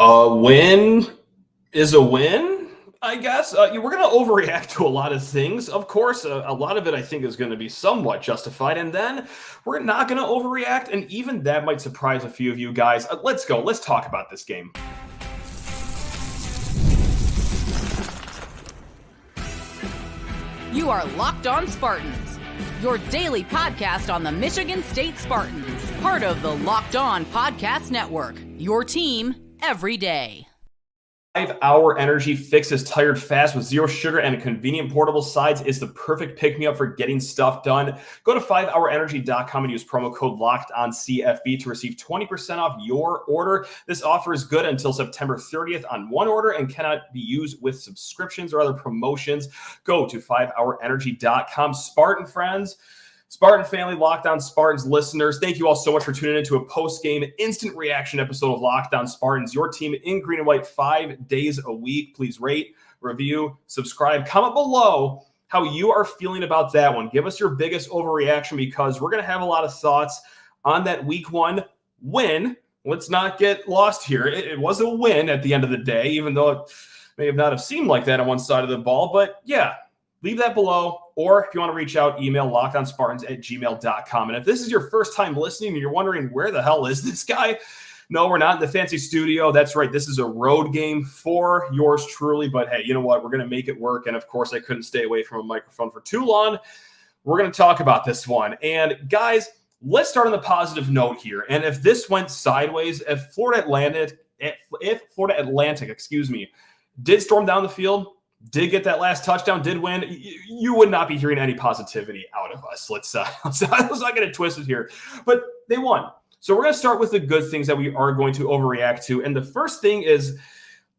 A win is a win, I guess. We're going to overreact to a lot of things. Of course, a lot of it I think is going to be somewhat justified. And then we're not going to overreact. And even that might surprise a few of you guys. Let's go. Let's talk about this game. You are Locked On Spartans, your daily podcast on the Michigan State Spartans, part of the Locked On Podcast Network, your team every day. 5-hour energy fixes tired fast with zero sugar and a convenient portable sides is the perfect pick-me-up for getting stuff done. Go to 5hourenergy.com and use promo code LOCKEDONCFB to receive 20% off your order. This offer is good until September 30th on one order and cannot be used with subscriptions or other promotions. Go to 5hourenergy.com. Spartan friends, Spartan family, Locked On Spartans listeners, thank you all so much for tuning into a post-game instant reaction episode of Locked On Spartans, your team in green and white 5 days a week. Please rate, review, subscribe, comment below how you are feeling about that one. Give us your biggest overreaction because we're going to have a lot of thoughts on that week one win. Let's not get lost here. It was a win at the end of the day, even though it may not have seemed like that on one side of the ball. But yeah, leave that below. Or if you want to reach out, email lockedonspartans@gmail.com. And if this is your first time listening and you're wondering where the hell is this guy? No, we're not in the fancy studio. That's right. This is a road game for yours truly. But hey, you know what? We're going to make it work. And of course, I couldn't stay away from a microphone for too long. We're going to talk about this one. And guys, let's start on the positive note here. And if this went sideways, if Florida Atlantic, did storm down the field, did get that last touchdown, did win, you would not be hearing any positivity out of us. Let's not get it twisted here. But they won. So we're going to start with the good things that we are going to overreact to. And the first thing is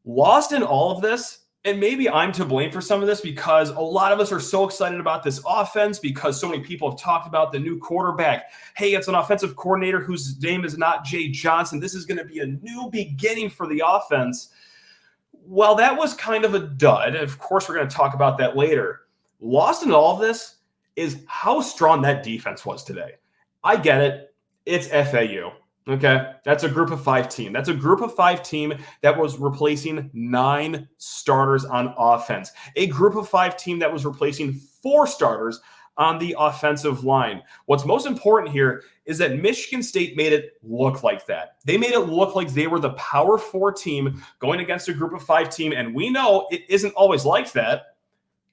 lost in all of this, and maybe I'm to blame for some of this because a lot of us are so excited about this offense because so many people have talked about the new quarterback. Hey, it's an offensive coordinator whose name is not Jay Johnson. This is going to be a new beginning for the offense. Well, that was kind of a dud. Of course, we're going to talk about that later. Lost in all of this is how strong that defense was today. I get it. It's FAU. Okay. That's a group of 5 team. That's a group of 5 team that was replacing 9 starters on offense. A group of 5 team that was replacing 4 starters on the offensive line. What's most important here is that Michigan State made it look like that. They made it look like they were the Power 4 team going against a group of 5 team, and we know it isn't always like that.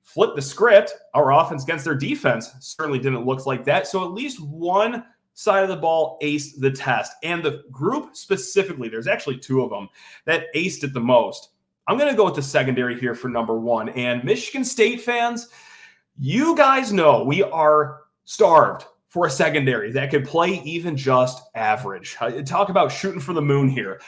Flip the script. Our offense against their defense certainly didn't look like that. So at least one side of the ball aced the test. And the group specifically, there's actually 2 of them that aced it the most. I'm going to go with the secondary here for number 1. And Michigan State fans, you guys know we are starved for a secondary that could play even just average. Talk about shooting for the moon here.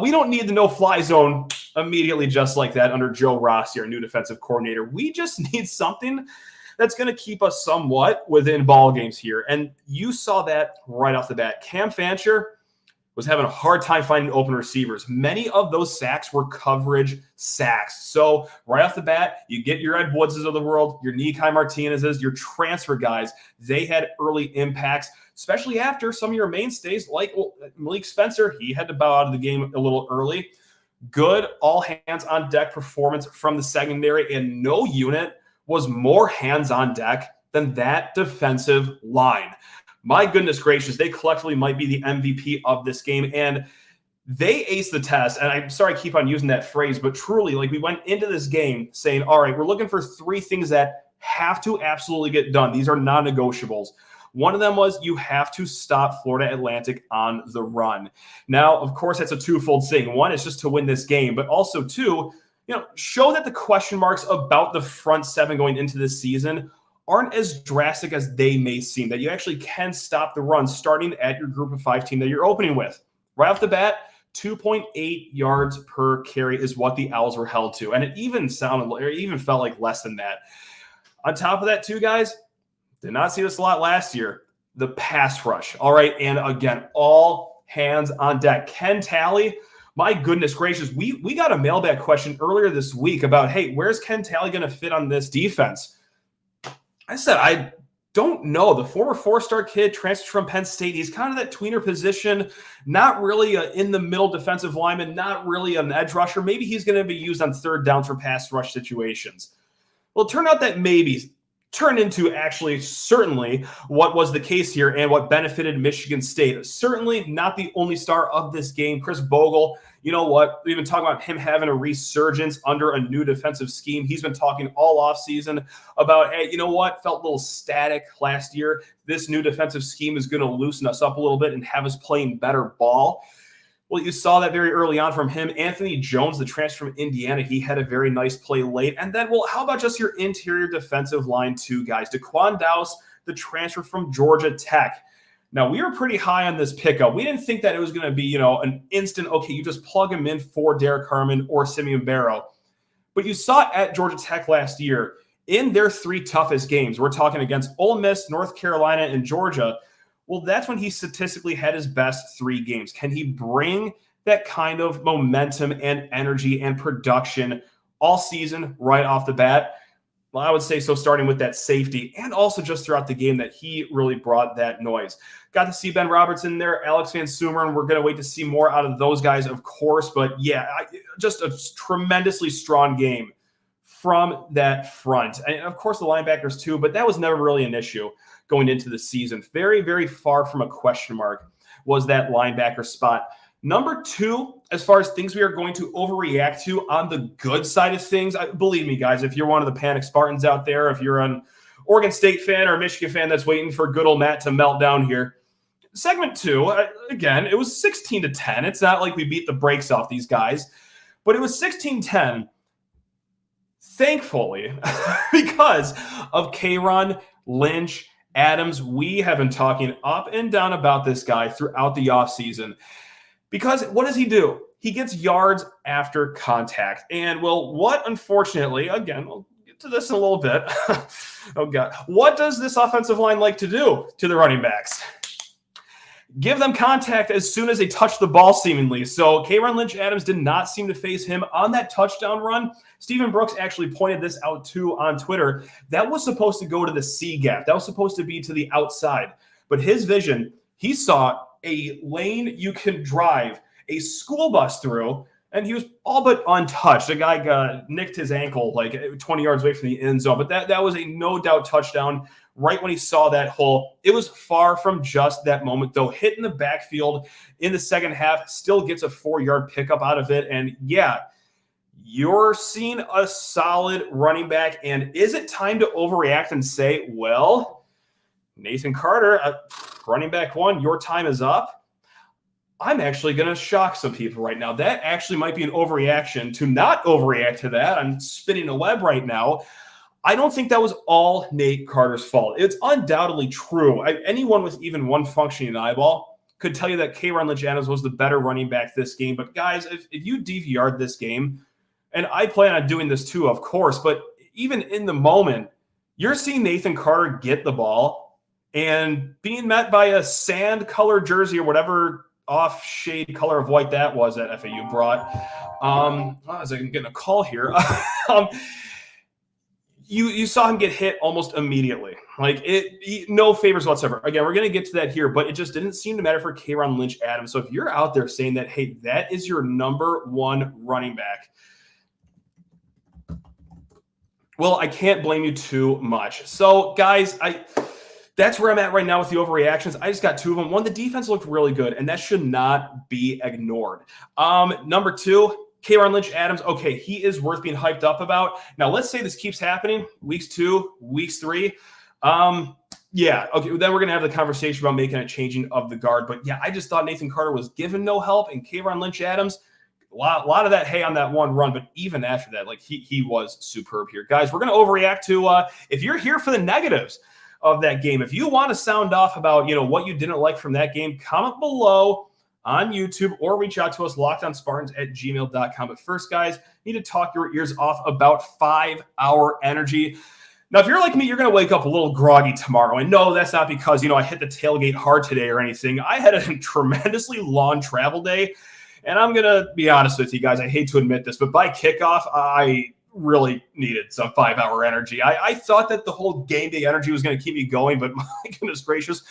We don't need the no-fly zone immediately just like that under Joe Rossi, our new defensive coordinator. We just need something that's going to keep us somewhat within ball games here. And you saw that right off the bat. Cam Fancher was having a hard time finding open receivers. Many of those sacks were coverage sacks. So right off the bat, you get your Ed Woodses of the world, your Nikai Martinez's, your transfer guys. They had early impacts, especially after some of your mainstays like Malik Spencer. He had to bow out of the game a little early. Good all-hands-on-deck performance from the secondary, and no unit was more hands-on deck than that defensive line. My goodness gracious, they collectively might be the MVP of this game, and they aced the test. And I'm sorry I keep on using that phrase, but truly, like, we went into this game saying, all right, we're looking for 3 things that have to absolutely get done. These are non-negotiables. One of them was you have to stop Florida Atlantic on the run. Now, of course, that's a twofold thing. One is just to win this game, but also 2, show that the question marks about the front 7 going into this season aren't as drastic as they may seem, that you actually can stop the run starting at your group of 5 team that you're opening with. Right off the bat, 2.8 yards per carry is what the Owls were held to. And it even felt like less than that. On top of that, too, guys, did not see this a lot last year, the pass rush. All right, and again, all hands on deck. Ken Talley, my goodness gracious, we got a mailbag question earlier this week about, hey, where's Ken Talley going to fit on this defense? I said don't know. The former 4-star kid transfers from Penn State. He's kind of that tweener position, not really in the middle defensive lineman, not really an edge rusher. Maybe he's going to be used on third downs for pass rush situations. Well, it turned out that maybe turned into actually certainly what was the case here and what benefited Michigan State. Certainly not the only star of this game. Chris Bogle, you know what? We've been talking about him having a resurgence under a new defensive scheme. He's been talking all offseason about, hey, you know what? Felt a little static last year. This new defensive scheme is going to loosen us up a little bit and have us playing better ball. Well, you saw that very early on from him. Anthony Jones, the transfer from Indiana, he had a very nice play late. And then, well, how about just your interior defensive line too, guys? Daquan Dowse, the transfer from Georgia Tech. Now, we were pretty high on this pickup. We didn't think that it was going to be, an instant, okay, you just plug him in for Derek Harmon or Simeon Barrow. But you saw it at Georgia Tech last year in their 3 toughest games. We're talking against Ole Miss, North Carolina, and Georgia. Well, that's when he statistically had his best 3 games. Can he bring that kind of momentum and energy and production all season right off the bat? Well, I would say so, starting with that safety and also just throughout the game that he really brought that noise. Got to see Ben Robertson there, Alex Van Sumeren. We're going to wait to see more out of those guys, of course. But, yeah, just a tremendously strong game from that front. And, of course, the linebackers too, but that was never really an issue going into the season. Very, very far from a question mark was that linebacker spot. Number 2, as far as things we are going to overreact to on the good side of things, believe me, guys, if you're one of the Panic Spartans out there, if you're an Oregon State fan or a Michigan fan that's waiting for good old Matt to melt down here, segment 2, again, it was 16-10. It's not like we beat the brakes off these guys, but it was 16-10, thankfully, because of Kay'Ron Lynch-Adams. We have been talking up and down about this guy throughout the offseason. Because what does he do? He gets yards after contact. And, well, what, unfortunately, again, we'll get to this in a little bit. Oh, God. What does this offensive line like to do to the running backs? Give them contact as soon as they touch the ball, seemingly. So Kay'Ron Lynch-Adams did not seem to face him on that touchdown run. Stephen Brooks actually pointed this out, too, on Twitter. That was supposed to go to the C gap. That was supposed to be to the outside. But his vision, he saw a lane you can drive a school bus through, and he was all but untouched. The guy nicked his ankle like 20 yards away from the end zone, but that was a no-doubt touchdown right when he saw that hole. It was far from just that moment, though. Hit in the backfield in the second half, still gets a 4-yard pickup out of it, and yeah, you're seeing a solid running back, and is it time to overreact and say, well, Nathan Carter, running back 1, your time is up? I'm actually going to shock some people right now. That actually might be an overreaction. To not overreact to that, I'm spinning a web right now. I don't think that was all Nate Carter's fault. It's undoubtedly true. Anyone with even one functioning eyeball could tell you that Kay'Ron Lynch-Adams was the better running back this game. But, guys, if you DVR'd this game, and I plan on doing this too, of course, but even in the moment, you're seeing Nathan Carter get the ball and being met by a sand-colored jersey or whatever off-shade color of white that was that FAU brought. As I'm getting a call here. You saw him get hit almost immediately. Like, no favors whatsoever. Again, we're going to get to that here, but it just didn't seem to matter for Kay'Ron Lynch-Adams. So if you're out there saying that, hey, that is your number 1 running back, well, I can't blame you too much. So, guys, that's where I'm at right now with the overreactions. I just got 2 of them. One, the defense looked really good, and that should not be ignored. Number 2, Kay'Ron Lynch-Adams. Okay, he is worth being hyped up about. Now, let's say this keeps happening. Weeks 2, weeks 3. Yeah, okay, then we're going to have the conversation about making a changing of the guard. But, yeah, I just thought Nathan Carter was given no help, and Kay'Ron Lynch-Adams, a lot of that hay on that one run, but even after that, like he was superb here. Guys, we're going to overreact to if you're here for the negatives of that game, if you want to sound off about what you didn't like from that game, comment below on YouTube or reach out to us, lockedonspartans@gmail.com. But first, guys, you need to talk your ears off about 5-hour energy. Now, if you're like me, you're going to wake up a little groggy tomorrow. And no, that's not because, I hit the tailgate hard today or anything. I had a tremendously long travel day. And I'm going to be honest with you guys. I hate to admit this, but by kickoff, I really needed some 5-hour energy. I thought that the whole game day energy was going to keep me going, but my goodness gracious,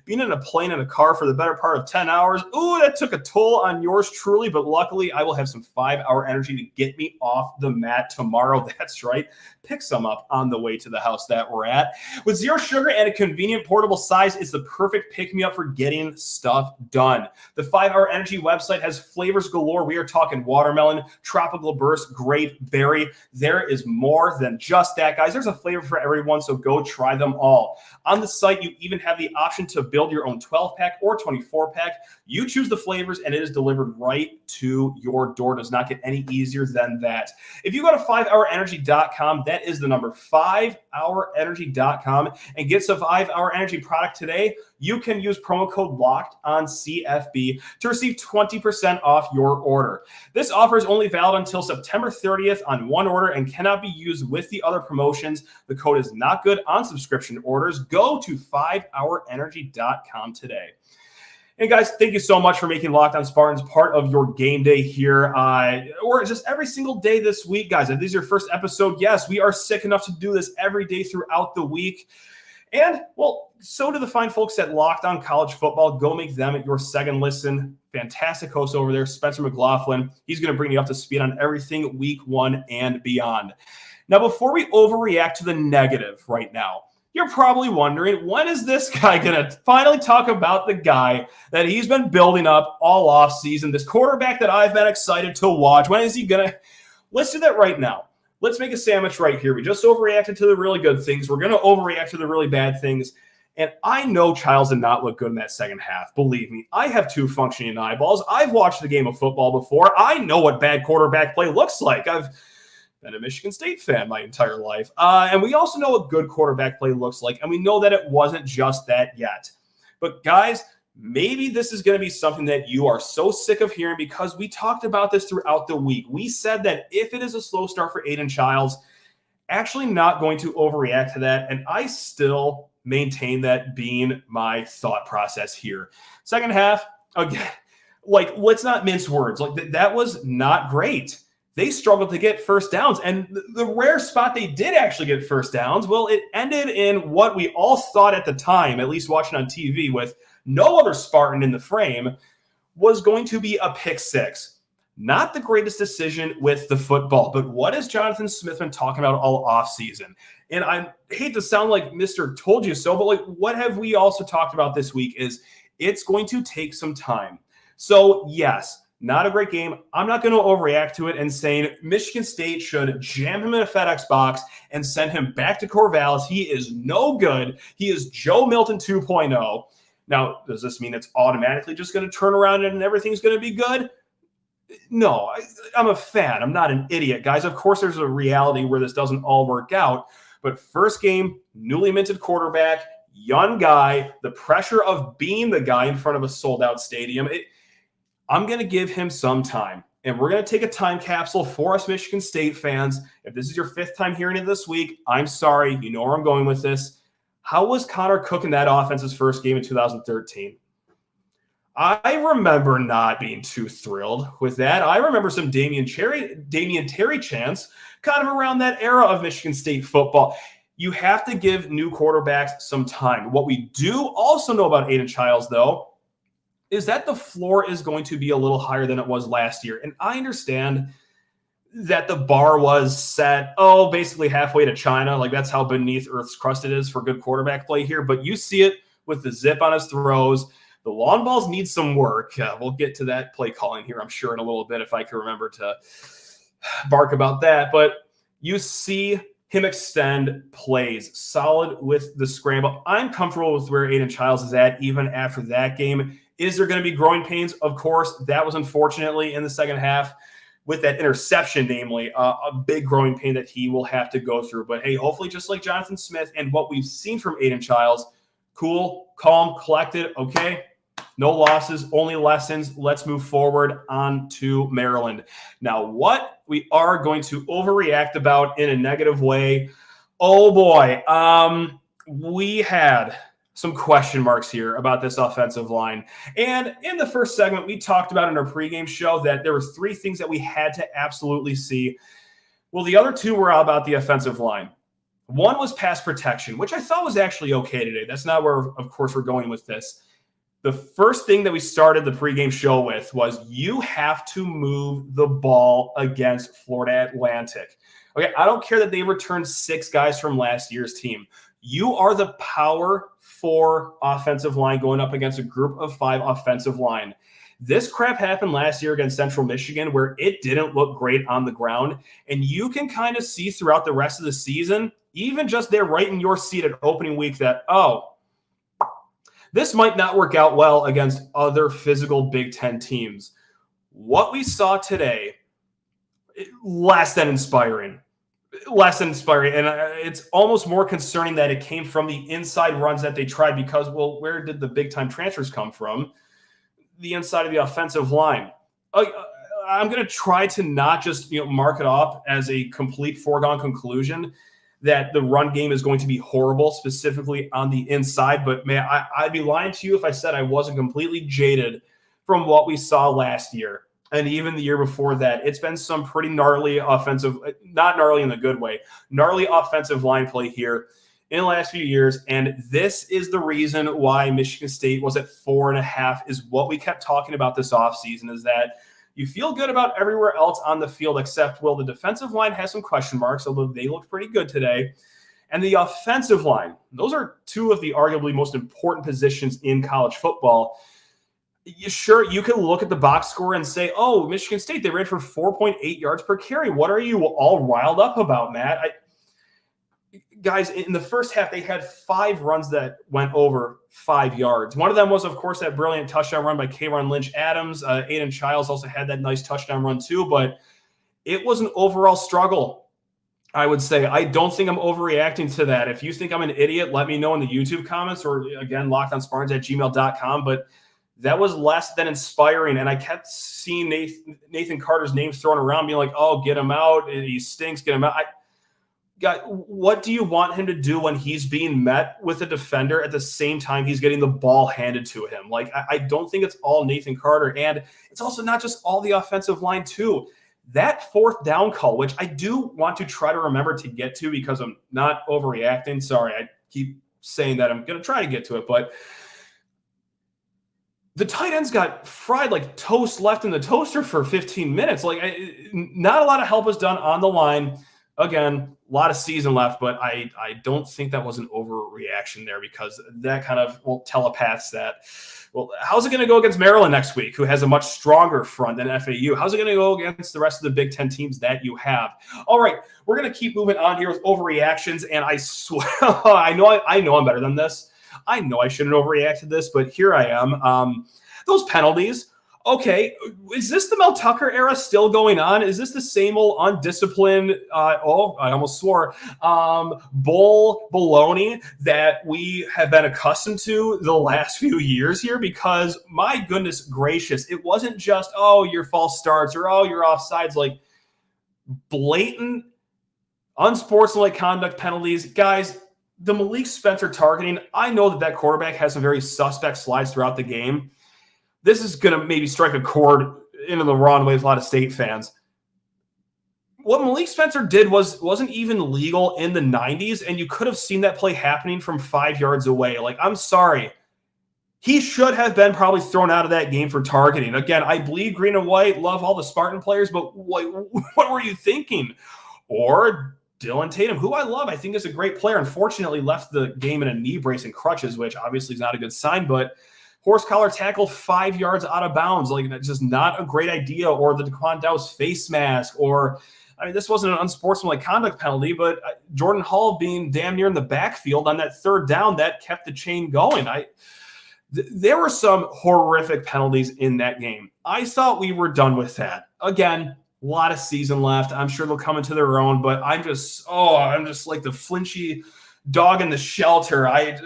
being in a plane and a car for the better part of 10 hours, ooh, that took a toll on yours truly, but luckily I will have some 5-hour energy to get me off the mat tomorrow. That's right. Pick some up on the way to the house that we're at. With zero sugar and a convenient portable size, it's the perfect pick-me-up for getting stuff done. The 5-Hour Energy website has flavors galore. We are talking watermelon, tropical burst, grape, berry. There is more than just that, guys. There's a flavor for everyone, so go try them all. On the site, you even have the option to build your own 12-pack or 24-pack. You choose the flavors, and it is delivered right to your door. It does not get any easier than that. If you go to 5hourenergy.com, that is the number 5hourenergy.com, and get some 5-Hour Energy product today, you can use promo code LOCKEDONCFB to receive 20% off your order. This offer is only valid until September 30th on one order and cannot be used with the other promotions. The code is not good on subscription orders. Go to 5hourenergy.com today. And guys, thank you so much for making Locked On Spartans part of your game day here, or just every single day this week, guys. If this is your first episode, yes, we are sick enough to do this every day throughout the week. And, well, so do the fine folks at Locked On College Football. Go make them your second listen. Fantastic host over there, Spencer McLaughlin. He's going to bring you up to speed on everything week 1 and beyond. Now, before we overreact to the negative right now, you're probably wondering, when is this guy going to finally talk about the guy that he's been building up all off season, this quarterback that I've been excited to watch? When is he going to? Let's do that right now. Let's make a sandwich right here. We just overreacted to the really good things. We're going to overreact to the really bad things. And I know Chiles did not look good in that second half. Believe me, I have 2 functioning eyeballs. I've watched the game of football before. I know what bad quarterback play looks like. I've been a Michigan State fan my entire life. And we also know what good quarterback play looks like. And we know that it wasn't just that yet. But guys, maybe this is going to be something that you are so sick of hearing, because we talked about this throughout the week. We said that if it is a slow start for Aiden Chiles, actually not going to overreact to that. And I still maintain that being my thought process here. Second half, again, let's not mince words. That was not great. They struggled to get first downs. And the rare spot they did actually get first downs, well, it ended in what we all thought at the time, at least watching on TV with no other Spartan in the frame, was going to be a pick 6. Not the greatest decision with the football, but what has Jonathan Smith been talking about all offseason? And I hate to sound like Mr. Told You So, but what have we also talked about this week is it's going to take some time. So yes, not a great game. I'm not going to overreact to it and saying Michigan State should jam him in a FedEx box and send him back to Corvallis. He is no good. He is Joe Milton 2.0. Now, does this mean it's automatically just going to turn around and everything's going to be good? No, I'm a fan. I'm not an idiot, guys. Of course, there's a reality where this doesn't all work out. But first game, newly minted quarterback, young guy, the pressure of being the guy in front of a sold-out stadium. I'm going to give him some time. And we're going to take a time capsule for us Michigan State fans. If this is your 5th time hearing it this week, I'm sorry. You know where I'm going with this. How was Connor Cook in that offense's first game in 2013? I remember not being too thrilled with that. I remember some Damian Terry chants kind of around that era of Michigan State football. You have to give new quarterbacks some time. What we do also know about Aiden Chiles, though, is that the floor is going to be a little higher than it was last year. And I understand that the bar was set, basically halfway to China. That's how beneath Earth's crust it is for good quarterback play here. But you see it with the zip on his throws. The long balls need some work. We'll get to that play calling here, I'm sure, in a little bit if I can remember to bark about that. But you see him extend plays, solid with the scramble. I'm comfortable with where Aiden Chiles is at even after that game. Is there going to be growing pains? Of course. That was unfortunately in the second half with that interception, namely a big growing pain that he will have to go through. But hey, hopefully just like Jonathan Smith and what we've seen from Aiden Chiles, cool, calm, collected, okay? No losses, only lessons. Let's move forward on to Maryland. Now, what we are going to overreact about in a negative way, oh boy, we had some question marks here about this offensive line. And in the first segment, we talked about in our pregame show that there were 3 things that we had to absolutely see. Well, the other two were all about the offensive line. One was pass protection, which I thought was actually okay today. That's not where, of course, we're going with this. The first thing that we started the pregame show with was you have to move the ball against Florida Atlantic. Okay, I don't care that they returned 6 guys from last year's team. You are the power 4 offensive line going up against a group of 5 offensive line. This crap happened last year against Central Michigan where it didn't look great on the ground, and you can kind of see throughout the rest of the season, even just there right in your seat at opening week that, this might not work out well against other physical Big Ten teams. What we saw today, less than inspiring. And it's almost more concerning that it came from the inside runs that they tried because, well, where did the big-time transfers come from? The inside of the offensive line. I'm going to try to not just mark it off as a complete foregone conclusion that the run game is going to be horrible, specifically on the inside. But, man, I'd be lying to you if I said I wasn't completely jaded from what we saw last year. And even the year before that, it's been some pretty gnarly offensive, not gnarly in the good way, gnarly offensive line play here in the last few years. And this is the reason why Michigan State was at 4.5 is what we kept talking about this offseason is that you feel good about everywhere else on the field except, well, the defensive line has some question marks, although they looked pretty good today. And the offensive line, those are 2 of the arguably most important positions in college football. Sure, you can look at the box score and say, oh, Michigan State, they ran for 4.8 yards per carry. What are you all riled up about, Matt? Guys, in the first half, they had 5 runs that went over 5 yards. One of them was, of course, that brilliant touchdown run by Kay'Ron Lynch-Adams. Aiden Chiles also had that nice touchdown run too, but it was an overall struggle, I would say. I don't think I'm overreacting to that. If you think I'm an idiot, let me know in the YouTube comments or, again, lockedonspartans@gmail.com, but that was less than inspiring, and I kept seeing Nathan Carter's name thrown around, being like, oh, get him out. He stinks. Get him out. What do you want him to do when he's being met with a defender at the same time he's getting the ball handed to him? Like, I don't think it's all Nathan Carter, and it's also not just all the offensive line, too. That 4th down call, which I do want to try to remember to get to because I'm not overreacting. Sorry, I keep saying that. I'm going to try to get to it, but the tight ends got fried like toast left in the toaster for 15 minutes. Like, not a lot of help was done on the line. Again, a lot of season left, but I don't think that was an overreaction there because that kind of telepaths that, well, how's it going to go against Maryland next week, who has a much stronger front than FAU? How's it going to go against the rest of the Big Ten teams that you have? All right, we're going to keep moving on here with overreactions, and I swear, I know I'm better than this. I know I shouldn't overreact to this, but here I am. Those penalties. Okay, is this the Mel Tucker era still going on? Is this the same old undisciplined, I almost swore, bull baloney that we have been accustomed to the last few years here? Because, my goodness gracious, it wasn't just, oh, your false starts or, oh, your offsides. Like, blatant, unsportsmanlike conduct penalties. Guys, the Malik Spencer targeting, I know that quarterback has some very suspect slides throughout the game. This is going to maybe strike a chord into the wrong way with a lot of State fans. What Malik Spencer did wasn't even legal in the 90s, and you could have seen that play happening from 5 yards away. Like, I'm sorry. He should have been probably thrown out of that game for targeting. Again, I bleed green and white, love all the Spartan players, but what were you thinking? Or Dylan Tatum, who I love, I think is a great player, unfortunately left the game in a knee brace and crutches, which obviously is not a good sign, but horse collar tackle 5 yards out of bounds. Like, that's just not a great idea. Or the Daquan Dow's face mask. Or, I mean, this wasn't an unsportsmanlike conduct penalty, but Jordan Hall being damn near in the backfield on that 3rd down, that kept the chain going. There were some horrific penalties in that game. I thought we were done with that. Again, a lot of season left. I'm sure they'll come into their own, but I'm just like the flinchy dog in the shelter. I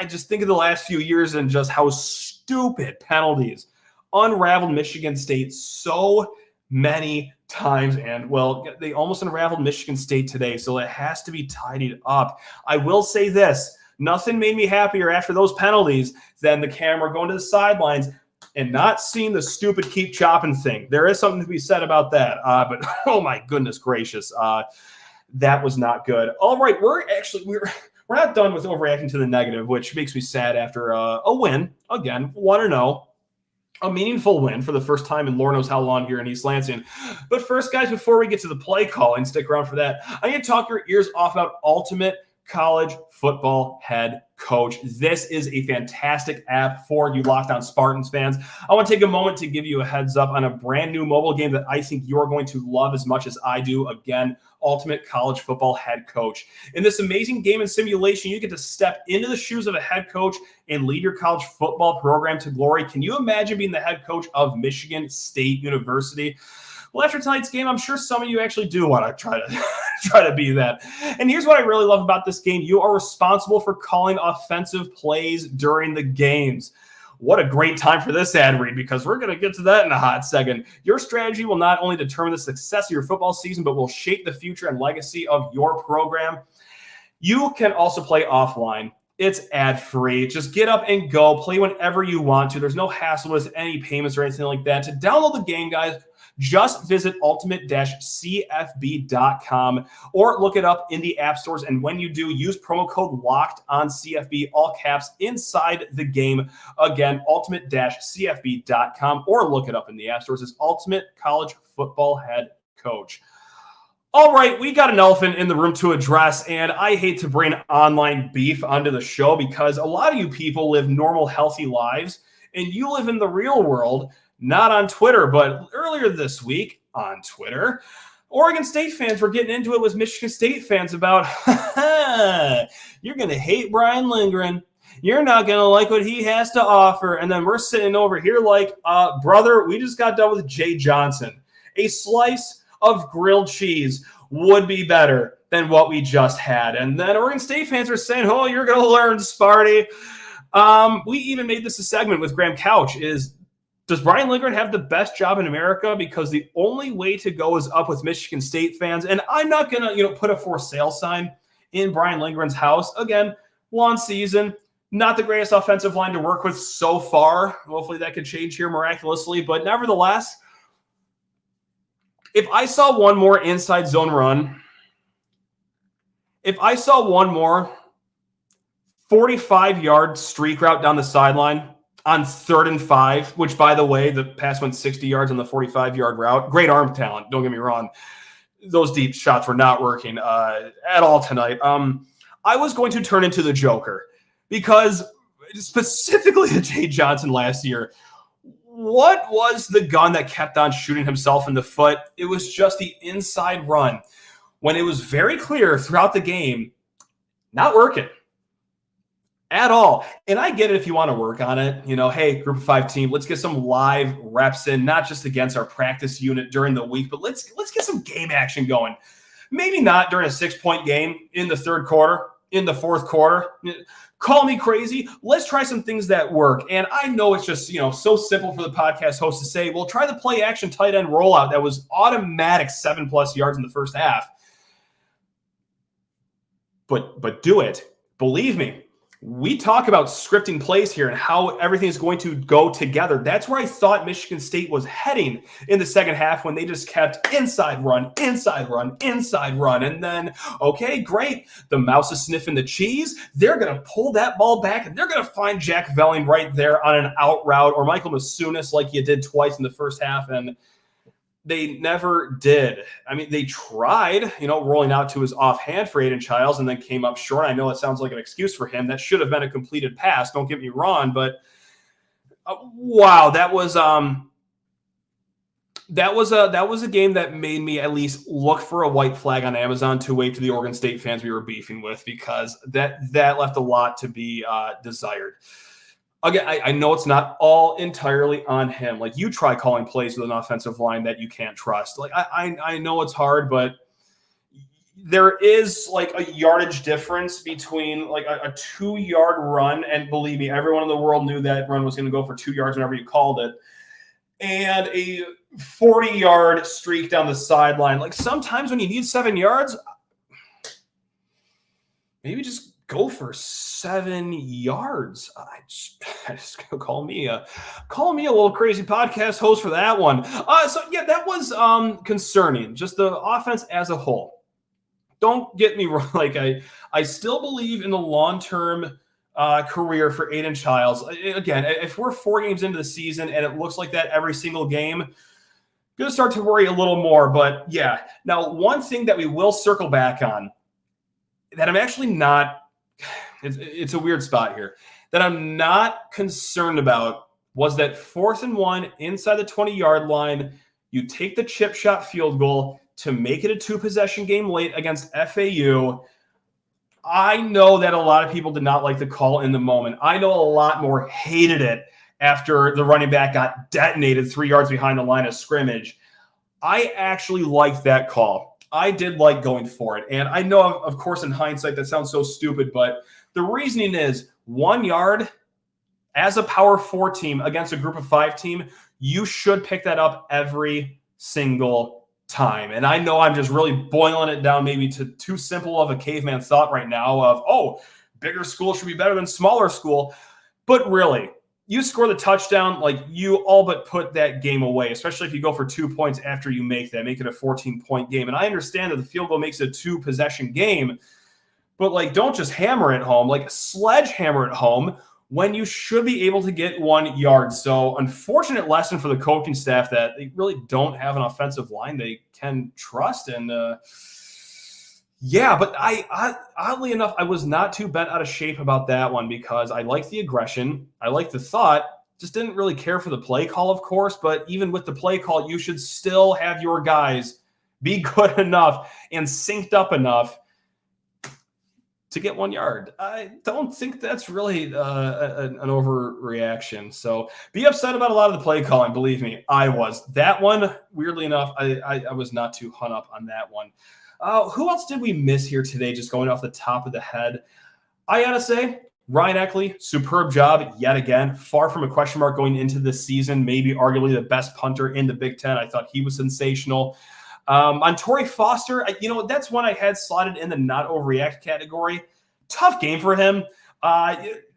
just think of the last few years and just how stupid penalties unraveled Michigan State so many times. And, well, they almost unraveled Michigan State today, so it has to be tidied up. I will say this. Nothing made me happier after those penalties than the camera going to the sidelines, and not seeing the stupid keep chopping thing. There is something to be said about that. But oh my goodness gracious, that was not good. All right, we're not done with overreacting to the negative, which makes me sad after a win. Again, 1-0. A meaningful win for the first time in Lord knows how long here in East Lansing. But first, guys, before we get to the play calling, stick around for that. I need to talk your ears off about Ultimate College Football Head Coach. This is a fantastic app for you Locked On Spartans fans. I want to take a moment to give you a heads up on a brand new mobile game that I think you're going to love as much as I do. Again, Ultimate College Football Head Coach. In this amazing game and simulation, you get to step into the shoes of a head coach and lead your college football program to glory. Can you imagine being the head coach of Michigan State University? Well, after tonight's game, I'm sure some of you actually do want to try to be that. And here's what I really love about this game. You are responsible for calling offensive plays during the games. What a great time for this ad read, because we're going to get to that in a hot second. Your strategy will not only determine the success of your football season, but will shape the future and legacy of your program. You can also play offline. It's ad-free. Just get up and go. Play whenever you want to. There's no hassle with any payments or anything like that. To download the game, guys, just visit ultimate-cfb.com or look it up in the app stores. And when you do, use promo code LOCKEDONCFB, all caps, inside the game. Again, ultimate-cfb.com or look it up in the app stores. It's Ultimate College Football Head Coach. All right, we got an elephant in the room to address, and I hate to bring online beef onto the show because a lot of you people live normal, healthy lives, and you live in the real world. Not on Twitter, but earlier this week on Twitter, Oregon State fans were getting into it with Michigan State fans about, you're going to hate Brian Lindgren. You're not going to like what he has to offer. And then we're sitting over here like, brother, we just got done with Jay Johnson. A slice of grilled cheese would be better than what we just had. And then Oregon State fans are saying, oh, you're going to learn, Sparty. We even made this a segment with Graham Couch does Brian Lindgren have the best job in America? Because the only way to go is up with Michigan State fans. And I'm not going to, put a for sale sign in Brian Lindgren's house. Again, one season, not the greatest offensive line to work with so far. Hopefully that could change here miraculously. But nevertheless, if I saw one more inside zone run, if I saw one more 45-yard streak route down the sideline, on 3rd and 5, which, by the way, the pass went 60 yards on the 45-yard route. Great arm talent, don't get me wrong. Those deep shots were not working at all tonight. I was going to turn into the Joker because specifically to Jay Johnson last year, what was the gun that kept on shooting himself in the foot? It was just the inside run when it was very clear throughout the game, not working at all. And I get it if you want to work on it. Hey, group of 5 team, let's get some live reps in, not just against our practice unit during the week, but let's get some game action going. Maybe not during a 6-point game in the 3rd quarter, in the 4th quarter. Call me crazy. Let's try some things that work. And I know it's just, so simple for the podcast host to say, well, try the play action tight end rollout that was automatic 7+ yards in the first half. But do it. Believe me. We talk about scripting plays here and how everything is going to go together. That's where I thought Michigan State was heading in the second half when they just kept inside run. And then, okay, great. The mouse is sniffing the cheese. They're going to pull that ball back, and they're going to find Jack Velling right there on an out route or Michael Masunis like you did twice in the first half, and they never did. I mean, they tried, rolling out to his offhand for Aiden Chiles and then came up short. I know it sounds like an excuse for him. That should have been a completed pass. Don't get me wrong, but wow, that was a game that made me at least look for a white flag on Amazon to wait to the Oregon State fans we were beefing with, because that left a lot to be desired. Again, I know it's not all entirely on him. Like, you try calling plays with an offensive line that you can't trust. Like, I know it's hard, but there is like a yardage difference between like a 2-yard run, and believe me, everyone in the world knew that run was going to go for 2 yards whenever you called it, and a 40-yard streak down the sideline. Like, sometimes when you need 7 yards, maybe just go for 7 yards. I just call me a little crazy podcast host for that one. So yeah, that was concerning. Just the offense as a whole. Don't get me wrong. Like I still believe in the long-term career for Aiden Chiles. Again, if we're 4 games into the season and it looks like that every single game, going to start to worry a little more. But yeah, now one thing that we will circle back on that I'm actually not, it's a weird spot here, that I'm not concerned about was that 4th and 1 inside the 20-yard line. You take the chip shot field goal to make it a 2-possession game late against FAU. I know that a lot of people did not like the call in the moment. I know a lot more hated it after the running back got detonated 3 yards behind the line of scrimmage. I actually liked that call. I did like going for it. And I know, of course, in hindsight, that sounds so stupid, but the reasoning is 1 yard as a power 4 team against a group of 5 team, you should pick that up every single time. And I know I'm just really boiling it down maybe to too simple of a caveman thought right now of, oh, bigger school should be better than smaller school. But really, you score the touchdown, like you all but put that game away, especially if you go for 2 points after you make it a 14-point game. And I understand that the field goal makes it a 2-possession game, but like don't just hammer it home, like sledgehammer it home when you should be able to get 1 yard. So unfortunate lesson for the coaching staff that they really don't have an offensive line they can trust. And yeah, but I oddly enough, I was not too bent out of shape about that one because I like the aggression. I like the thought. Just didn't really care for the play call, of course. But even with the play call, you should still have your guys be good enough and synced up enough to get 1 yard. I don't think that's really an overreaction. So be upset about a lot of the play calling. Believe me, I was. That one, weirdly enough, I was not too hung up on that one. Who else did we miss here today, just going off the top of the head? I got to say, Ryan Eckley, superb job yet again. Far from a question mark going into this season, maybe arguably the best punter in the Big Ten. I thought he was sensational. On Torrey Foster, that's one I had slotted in the not overreact category. Tough game for him.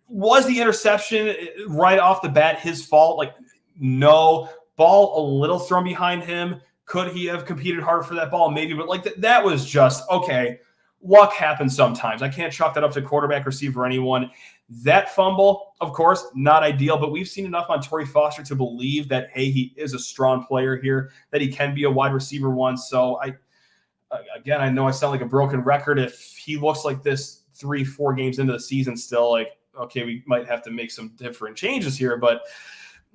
Was the interception right off the bat his fault? Like, no. Ball a little thrown behind him. Could he have competed harder for that ball? Maybe, but like that was just, okay, luck happens sometimes. I can't chalk that up to quarterback, receiver, anyone. That fumble, of course, not ideal, but we've seen enough on Torrey Foster to believe that, hey, he is a strong player here, that he can be a wide receiver one. So I know I sound like a broken record. If he looks like this 3-4 games into the season still, like, okay, we might have to make some different changes here, but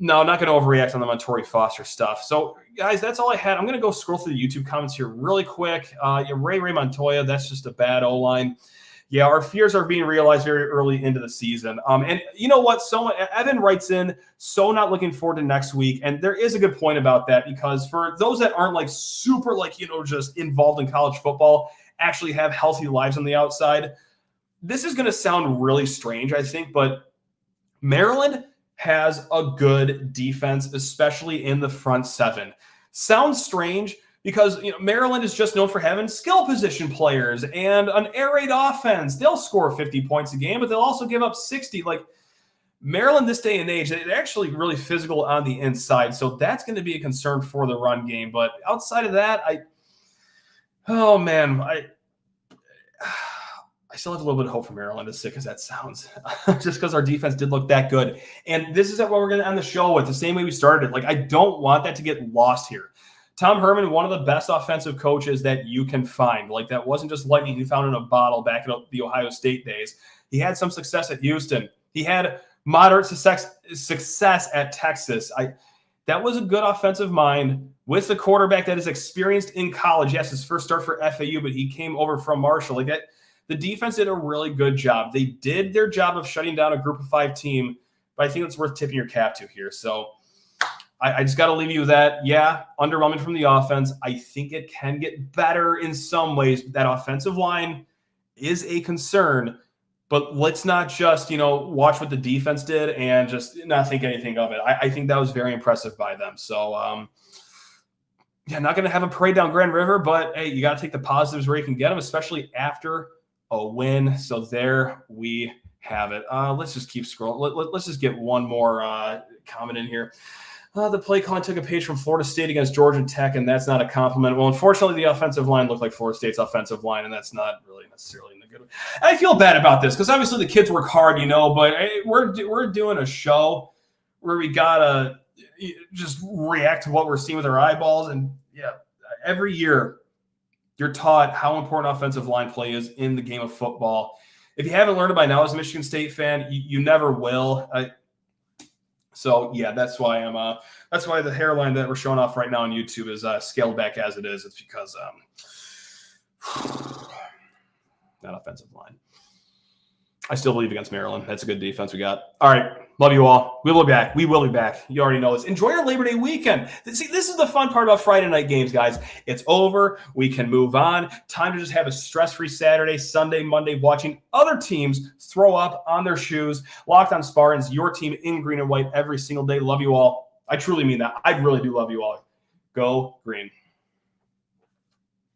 no, not going to overreact on the Torrey Foster stuff. So, guys, that's all I had. I'm going to go scroll through the YouTube comments here really quick. Ray Montoya, that's just a bad O-line. Yeah, our fears are being realized very early into the season. And you know what? Evan writes in, so not looking forward to next week. And there is a good point about that because for those that aren't like super just involved in college football, actually have healthy lives on the outside, this is going to sound really strange, I think, but Maryland has a good defense, especially in the front 7. Sounds strange because Maryland is just known for having skill position players and an air raid offense. They'll score 50 points a game, but they'll also give up 60. Like Maryland this day and age, they're actually really physical on the inside. So that's going to be a concern for the run game. But outside of that, I still have a little bit of hope for Maryland, as sick as that sounds, just because our defense did look that good. And this is what we're going to end the show with, the same way we started it. Like, I don't want that to get lost here. Tom Herman, one of the best offensive coaches that you can find. Like, that wasn't just lightning he found in a bottle back in the Ohio State days. He had some success at Houston. He had moderate success at Texas. That was a good offensive mind with a quarterback that is experienced in college. Yes, his first start for FAU, but he came over from Marshall. Like that. The defense did a really good job. They did their job of shutting down a group of 5 team, but I think it's worth tipping your cap to here. So I just got to leave you with that. Yeah, underwhelming from the offense. I think it can get better in some ways. That offensive line is a concern, but let's not just, watch what the defense did and just not think anything of it. I think that was very impressive by them. So, not going to have a parade down Grand River, but hey, you got to take the positives where you can get them, especially after a win. So there we have it. Let's just keep scrolling. Let's just get one more comment in here. The play calling took a page from Florida State against Georgia Tech, and that's not a compliment. Well, unfortunately, the offensive line looked like Florida State's offensive line, and that's not really necessarily in the good way. I feel bad about this because obviously the kids work hard, but we're doing a show where we gotta just react to what we're seeing with our eyeballs. And yeah, every year you're taught how important offensive line play is in the game of football. If you haven't learned it by now as a Michigan State fan, you never will. So yeah, that's why that's why the hairline that we're showing off right now on YouTube is scaled back as it is. It's because that offensive line. I still believe against Maryland. That's a good defense we got. All right. Love you all. We will be back. We will be back. You already know this. Enjoy your Labor Day weekend. See, this is the fun part about Friday night games, guys. It's over. We can move on. Time to just have a stress-free Saturday, Sunday, Monday, watching other teams throw up on their shoes. Locked On Spartans, your team in green and white every single day. Love you all. I truly mean that. I really do love you all. Go green.